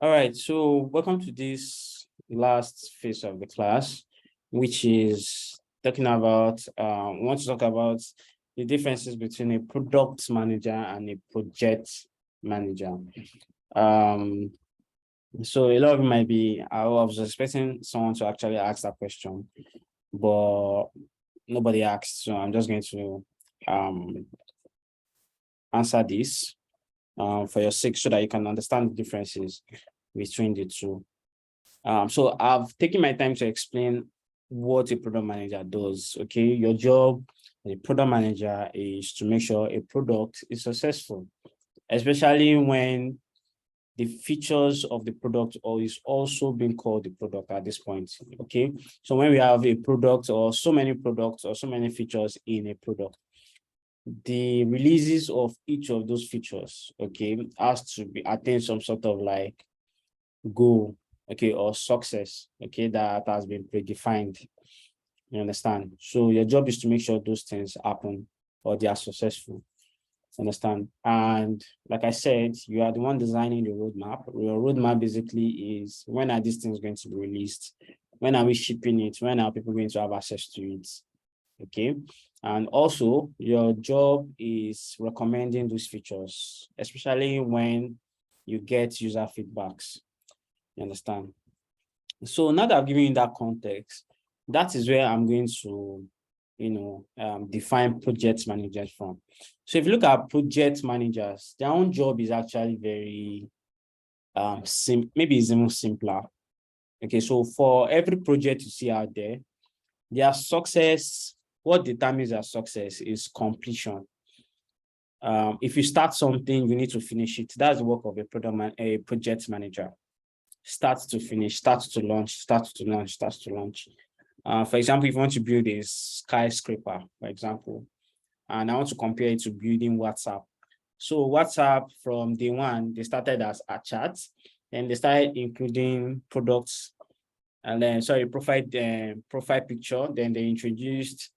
All right, so welcome to this last phase of the class, which is talking about, we want to talk about the differences between a product manager and a project manager. So a lot of you might be, I was expecting someone to actually ask that question, but nobody asked. So I'm just going to answer this for your sake so that you can understand the differences between the two. So I've taken my time to explain what a product manager does. Okay, your job as a product manager is to make sure a product is successful, especially when the features of the product or is also being called the product at this point. Okay, so when we have a product or so many products or so many features in a product, the releases of each of those features, okay, has to be attain some sort of like goal, okay, or success, okay, that has been predefined. You understand? So your job is to make sure those things happen or they are successful. Understand? And like I said, you are the one designing the roadmap. Your roadmap basically is, when are these things going to be released? When are we shipping it? When are people going to have access to it? Okay. And also your job is recommending those features, especially when you get user feedbacks. You understand? So now that I've given you that context, that is where I'm going to, define project managers from. So if you look at project managers, their own job is actually very maybe it's even simpler. Okay, so for every project you see out there, their success, what determines their success is completion. If you start something, you need to finish it. That's the work of a project manager. Start to finish, start to launch, start to launch, start to launch. For example, if you want to build a skyscraper, for example, and I want to compare it to building WhatsApp. So WhatsApp from day one, they started as a chat, and they started including products, and then profile picture. Then they introduced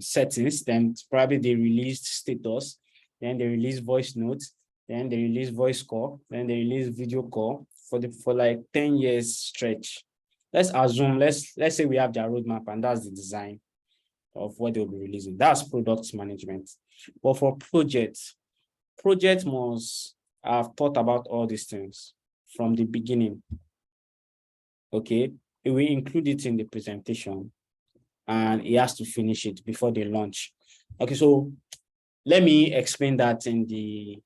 settings. Then probably they released status. Then they released voice notes. Then they released voice call. Then they released video call for like 10 years stretch. Let's assume, let's say we have their roadmap and that's the design of what they'll be releasing. That's product management. But for project must have thought about all these things from the beginning. Okay, we include it in the presentation and he has to finish it before they launch. Okay, so let me explain that in the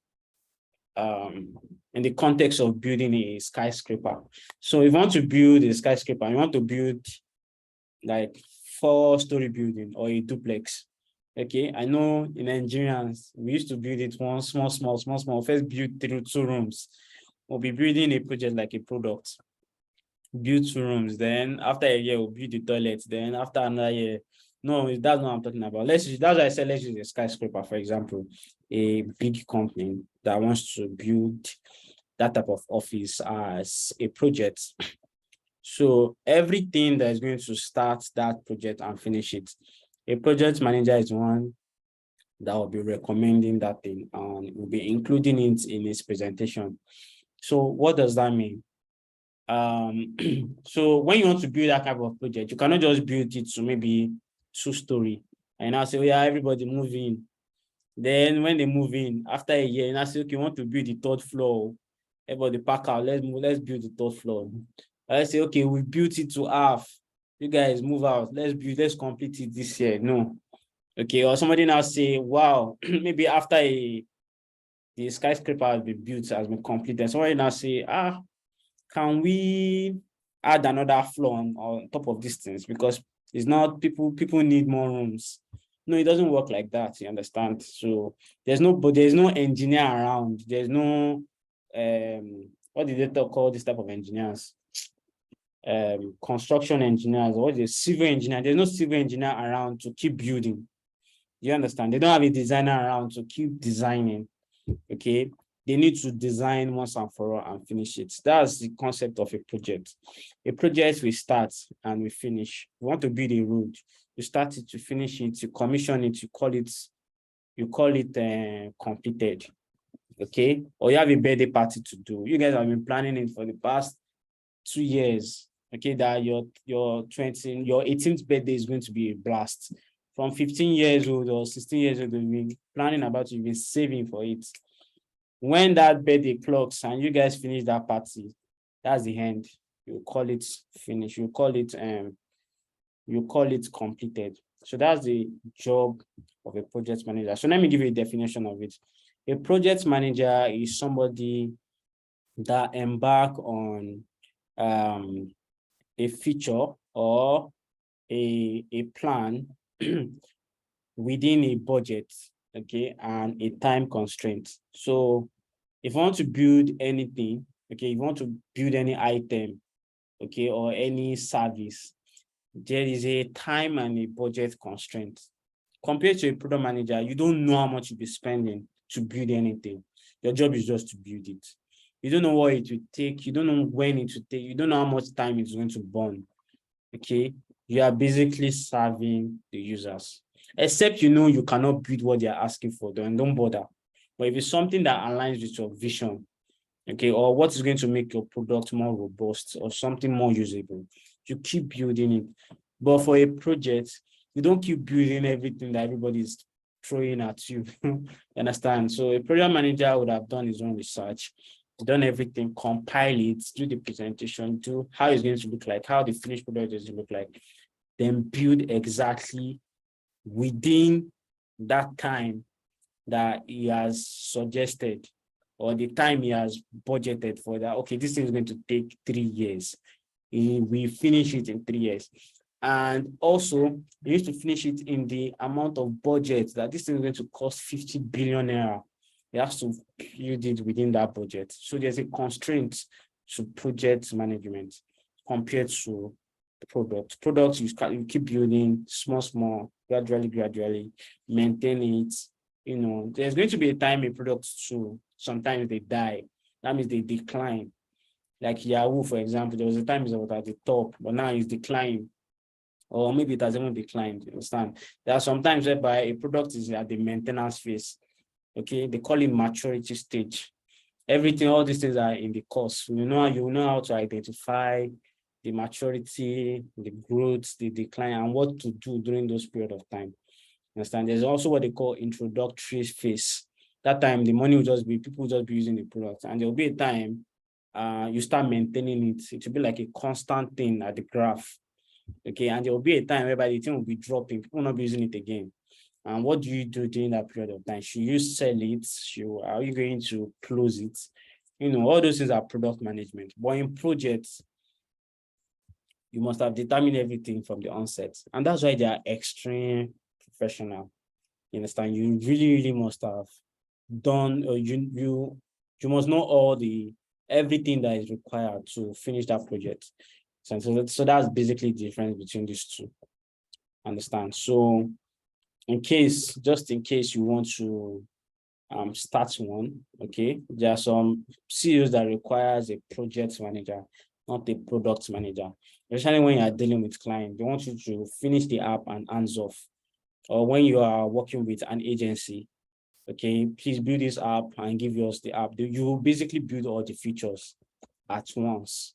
context of building a skyscraper. So if you want to build a skyscraper, you want to build like 4-story building or a duplex. Okay, I know in Nigerians, we used to build it one small, first build 2 rooms. We'll be building a project like a product. Build 2 rooms, then after a year, we'll build the toilet, then after another year. No, that's not what I'm talking about. That's why I said let's use a skyscraper, for example, a big company that wants to build that type of office as a project. So everything that is going to start that project and finish it, a project manager is one that will be recommending that thing and will be including it in his presentation. So what does that mean? So when you want to build that type of project, you cannot just build it to maybe 2-story and now say, oh yeah, everybody move in. Then when they move in after a year, and I say, okay, you want to build the 3rd floor, everybody pack out, let's build the 3rd floor. I say, okay, we built it to half. You guys move out. Let's complete it this year. No. Okay, or somebody now say, wow, maybe after the skyscraper has been built, has been completed, somebody now say, can we add another floor on top of these things? Because it's not people need more rooms. No, it doesn't work like that, you understand? So there's no engineer around. There's no what did they call this type of engineers? Construction engineers, or the civil engineer. There's no civil engineer around to keep building. You understand? They don't have a designer around to keep designing. Okay, they need to design once and for all and finish it. That's the concept of a project. A project we start and we finish. We want to build a road. You start it, you finish it, you commission it, you call it completed. okay, or you have a birthday party to do. You guys have been planning it for the past 2 years, okay, that your 18th birthday is going to be a blast. From 15 years old or 16 years old, you've been planning about it, you've been saving for it. When that birthday clocks and you guys finish that party, that's the end. You call it finished. You call it completed. So that's the job of a project manager. So let me give you a definition of it. A project manager is somebody that embark on a feature or a plan within a budget, okay, and a time constraint. So if you want to build anything, okay, if you want to build any item, okay, or any service, there is a time and a budget constraint. Compared to a product manager, you don't know how much you'll be spending to build anything. Your job is just to build it. You don't know what it will take. You don't know when it will take. You don't know how much time it's going to burn. Okay. You are basically serving the users. Except you know you cannot build what they are asking for, then don't bother. But if it's something that aligns with your vision, okay, or what is going to make your product more robust or something more usable, you keep building it. But for a project, you don't keep building everything that everybody is throwing at you. You understand? So a project manager would have done his own research, done everything, compile it, do the presentation, do how it's going to look like, how the finished product is going to look like, then build exactly within that time that he has suggested or the time he has budgeted for that. Okay, this thing is going to take 3 years. We finish it in 3 years. And also, you need to finish it in the amount of budget that this thing is going to cost 50 billion naira. You have to build it within that budget. So there's a constraint to project management compared to the product. Products, you keep building small, gradually, maintain it. You know, there's going to be a time a product to sometimes they die. That means they decline. Like Yahoo, for example, there was a time it was at the top, but now it's declining. Or maybe it has even declined. You understand? There are sometimes whereby a product is at the maintenance phase. Okay, they call it maturity stage. Everything, all these things are in the course. You know how to identify the maturity, the growth, the decline, and what to do during those period of time. Understand? There's also what they call introductory phase. That time, the money will just be, people will just be using the product, and there will be a time you start maintaining it. It will be like a constant thing at the graph. Okay, and there will be a time whereby the thing will be dropping, people will not be using it again. And what do you do during that period of time? Should you sell it? Are you going to close it? You know, all those things are product management. But in projects, you must have determined everything from the onset. And that's why they are extreme professional. You understand? You really must have done, or you must know everything that is required to finish that project. So that's basically the difference between these two. Understand? So just in case you want to start one, okay, there are some CEOs that requires a project manager, not a product manager. Especially when you are dealing with clients, they want you to finish the app and hands off. Or when you are working with an agency, okay, please build this app and give us the app. You will basically build all the features at once.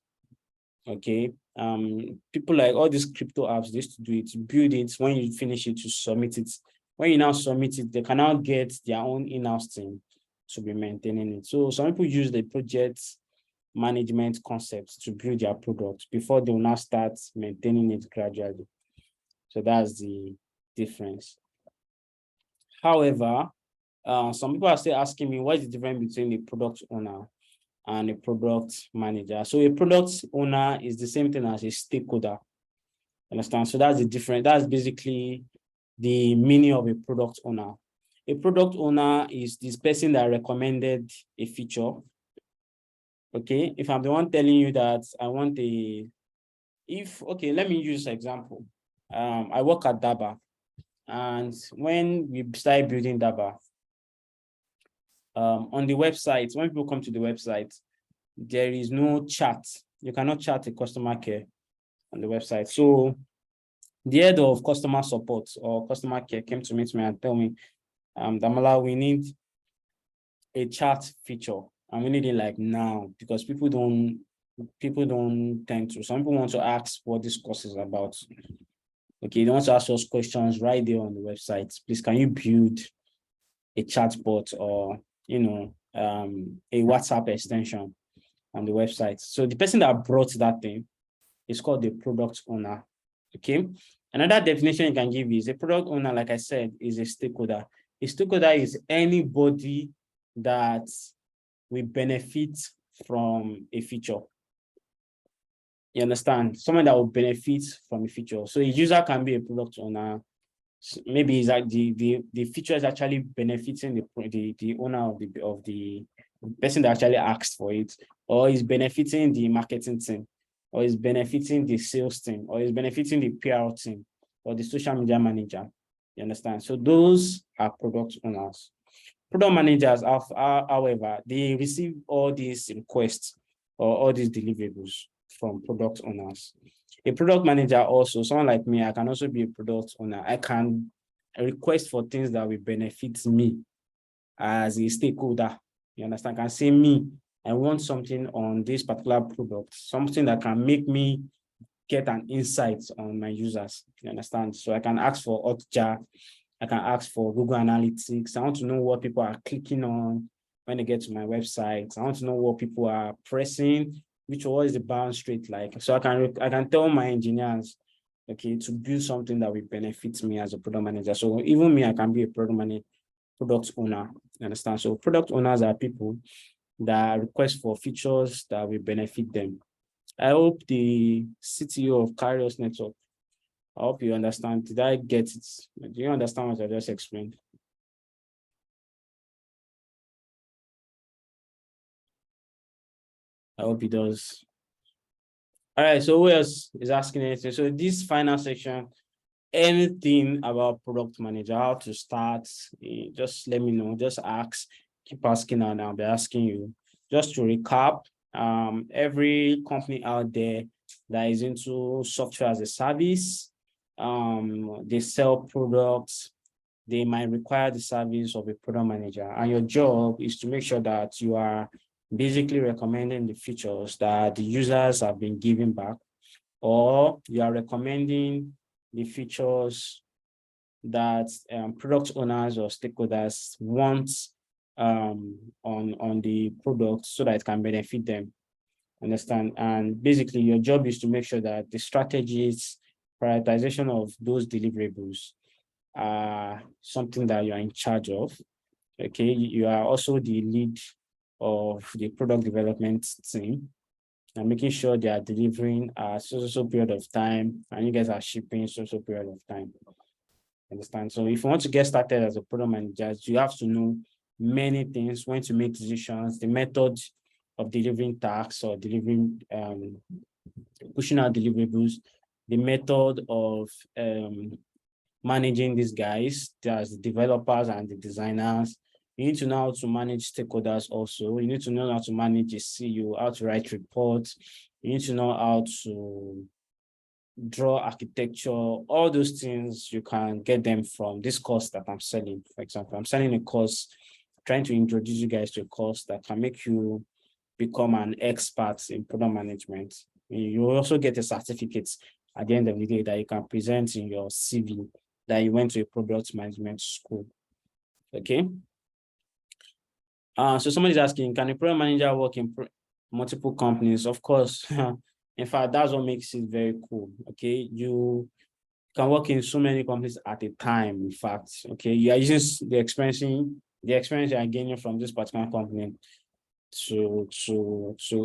Okay. People like all these crypto apps, they used to do it, build it. When you finish it, you submit it. When you now submit it, they can now get their own in-house team to be maintaining it. So some people use the project management concept to build their product before they will now start maintaining it gradually. So that's the difference. However, some people are still asking me, what is the difference between a product owner and a product manager? So a product owner is the same thing as a stakeholder. Understand? So that's the difference. That's basically the meaning of a product owner. A product owner is this person that recommended a feature. Okay, if I'm the one telling you that I want okay, let me use an example. I work at Daba, and when we started building Daba, on the website, when people come to the website, there is no chat. You cannot chat a customer care on the website. So the head of customer support or customer care came to meet me and tell me, Damola, we need a chat feature. And we need it like now because people don't tend to. Some people want to ask what this course is about. Okay, they want to ask us questions right there on the website. Please, can you build a chatbot or a WhatsApp extension on the website? So the person that brought that thing is called the product owner. Okay. Another definition you can give is a product owner, like I said, is a stakeholder. A stakeholder is anybody that will benefit from a feature. You understand? Someone that will benefit from a feature. So a user can be a product owner. Maybe is that the feature is actually benefiting the owner of the person that actually asked for it, or is benefiting the marketing team, or is benefiting the sales team, or is benefiting the PR team, or the social media manager. You understand? So those are product owners. Product managers, however, they receive all these requests or all these deliverables from product owners. A product manager also, someone like me, I can also be a product owner. I can request for things that will benefit me as a stakeholder. You understand? I can say me, I want something on this particular product, something that can make me get an insight on my users. You understand? So I can ask for Hotjar, I can ask for Google Analytics. I want to know what people are clicking on when they get to my website. I want to know what people are pressing, what is the bounce rate like. So I can tell my engineers, okay, to build something that will benefit me as a product manager. So even me, I can be a product owner. You understand? So product owners are people that request for features that will benefit them. I hope the CTO of Carriers Network, I hope you understand. Did I get it? Do you understand what I just explained? I hope he does. All right, so who else is asking anything? So this final section, anything about product manager, how to start, just let me know, just ask, keep asking and I'll be asking you. Just to recap, every company out there that is into software as a service, they sell products, they might require the service of a product manager. And your job is to make sure that you are basically recommending the features that the users have been given back, or you are recommending the features that product owners or stakeholders want on the product so that it can benefit them. Understand? And basically, your job is to make sure that the strategies, prioritization of those deliverables are something that you are in charge of. Okay, you are also the lead of the product development team and making sure they are delivering a so period of time and you guys are shipping so period of time. Understand? So if you want to get started as a product manager, you have to know many things, when to make decisions, the method of delivering tasks or delivering pushing out deliverables, the method of managing these guys, there's the developers and the designers. You need to know how to manage stakeholders also. You need to know how to manage a CEO, how to write reports. You need to know how to draw architecture. All those things, you can get them from this course that I'm selling. For example, I'm selling a course, trying to introduce you guys to a course that can make you become an expert in product management. You also get a certificate at the end of the day that you can present in your CV that you went to a product management school. Okay. So somebody's asking, can a product manager work in multiple companies? Of course. In fact, that's what makes it very cool. Okay. You can work in so many companies at a time. In fact, okay, you are using the experience you are gaining from this particular company to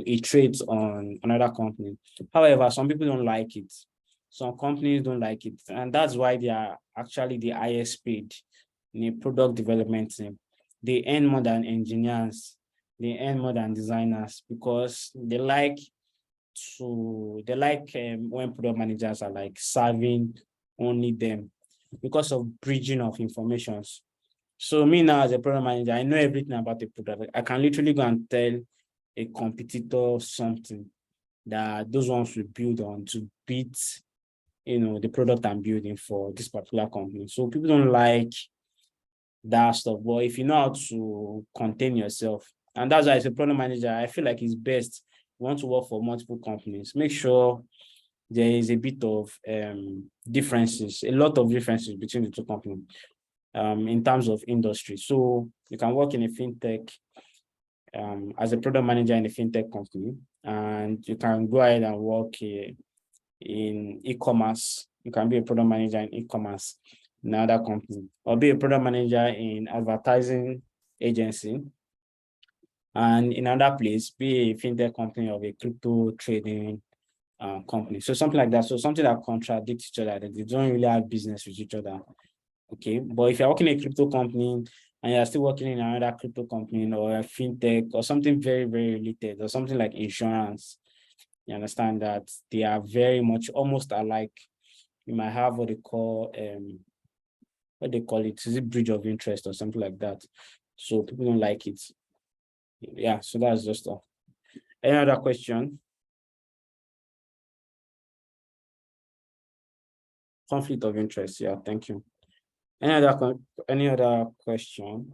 iterate on another company. However, some people don't like it. Some companies don't like it, and that's why they are actually the highest paid in a product development team. They earn more than engineers, they earn more than designers because they like when product managers are like serving only them because of bridging of informations. So me now as a product manager, I know everything about the product. I can literally go and tell a competitor something that those ones will build on to beat, the product I'm building for this particular company. So people don't like that stuff. But if you know how to contain yourself, and that's why as a product manager, I feel like it's best you want to work for multiple companies. Make sure there is a bit of differences, a lot of differences between the two companies in terms of industry. So you can work in a fintech as a product manager in a fintech company, and you can go ahead and work in e-commerce. You can be a product manager in e-commerce in another company, or be a product manager in advertising agency, and in another place, be a fintech company or a crypto trading company. So something like that. So something that contradicts each other, that they don't really have business with each other. Okay. But if you're working in a crypto company and you're still working in another crypto company or a fintech or something very, very related, or something like insurance, you understand that they are very much almost alike. You might have what they call it, is it bridge of interest or something like that. So people don't like it. Yeah, so that's just all. Any other question? Conflict of interest. Yeah, thank you. Any other question?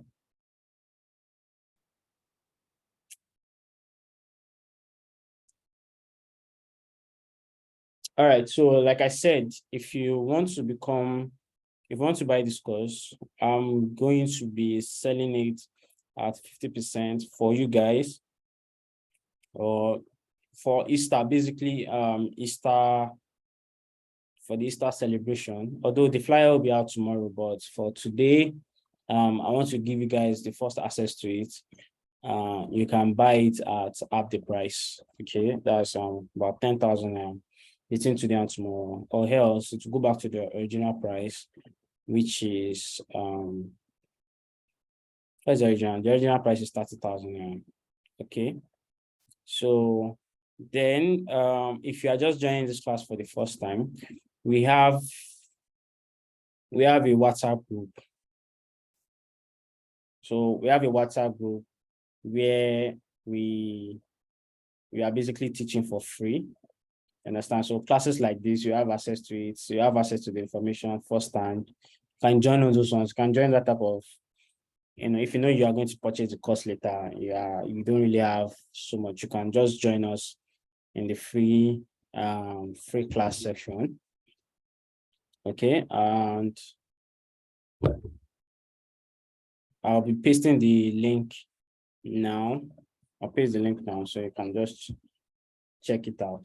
All right. So like I said, if you want to buy this course, I'm going to be selling it at 50% for you guys, or for Easter, basically Easter, for the Easter celebration. Although the flyer will be out tomorrow, but for today, I want to give you guys the first access to it. You can buy it at half the price. Okay, that's about 10,000 between today and tomorrow, or else to go back to the original price, which is what's the original? The original price is 30,000. Okay, so then if you are just joining this class for the first time, we have a WhatsApp group. So we have a WhatsApp group where we are basically teaching for free. Understand? So classes like this, you have access to it. So you have access to the information firsthand. You can join on those ones. You can join that type of, if you know you are going to purchase the course later, you don't really have so much. You can just join us in the free class section. Okay, and I'll be pasting the link now. I'll paste the link now so you can just check it out.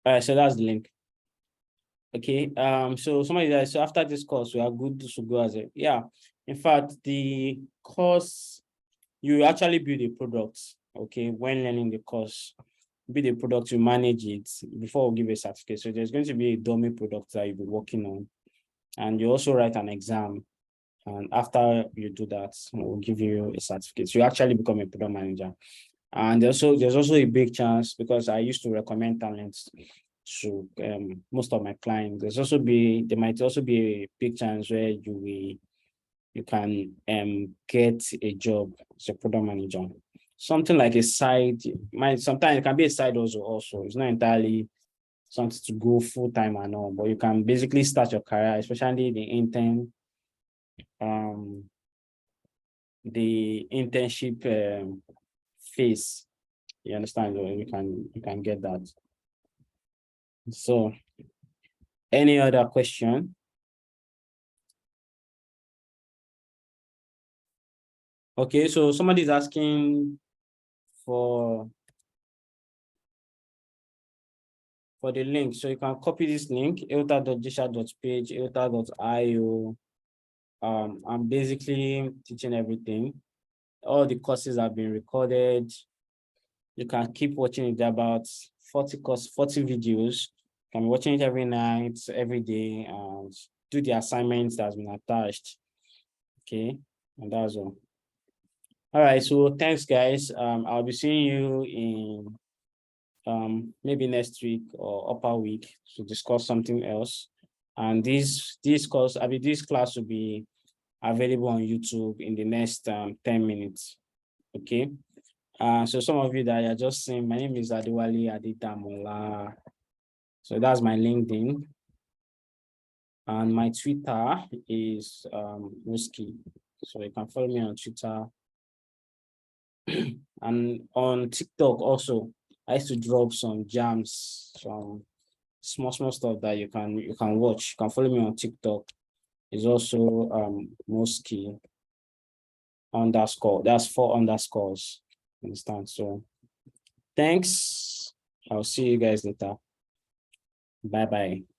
All right, so that's the link. Okay, so somebody that, so after this course, we are good to go as a, yeah. In fact, the course, you actually build a product, okay, when learning the course, build a product, you manage it before we give a certificate. So there's going to be a dummy product that you'll be working on, and you also write an exam. And after you do that, we'll give you a certificate. So you actually become a product manager. And there's also a big chance, because I used to recommend talents to most of my clients. There might also be a big chance where you can get a job as a product manager. Something like a side, sometimes it can be a side also. It's not entirely something to go full time and all, but you can basically start your career, especially the internship phase. You understand? You can get that. So, any other question? Okay, so somebody's asking for the link. So you can copy this link, eota.gsha.page, eota.io. I'm basically teaching everything. All the courses have been recorded. You can keep watching it. About 40 videos. You can be watching it every night, every day, and do the assignments that's been attached. Okay, and that's all. All right, so thanks, guys. I'll be seeing you in maybe next week or upper week to discuss something else. And this class will be available on YouTube in the next 10 minutes. Okay. So some of you that are just saying, my name is Adewale Aditamola. So that's my LinkedIn. And my Twitter is Muski. So you can follow me on Twitter. And on TikTok also, I used to drop some jams, some small stuff that you can watch. You can follow me on TikTok. It's also Muski underscore. That's 4 underscores. Understand? So thanks. I'll see you guys later. Bye bye.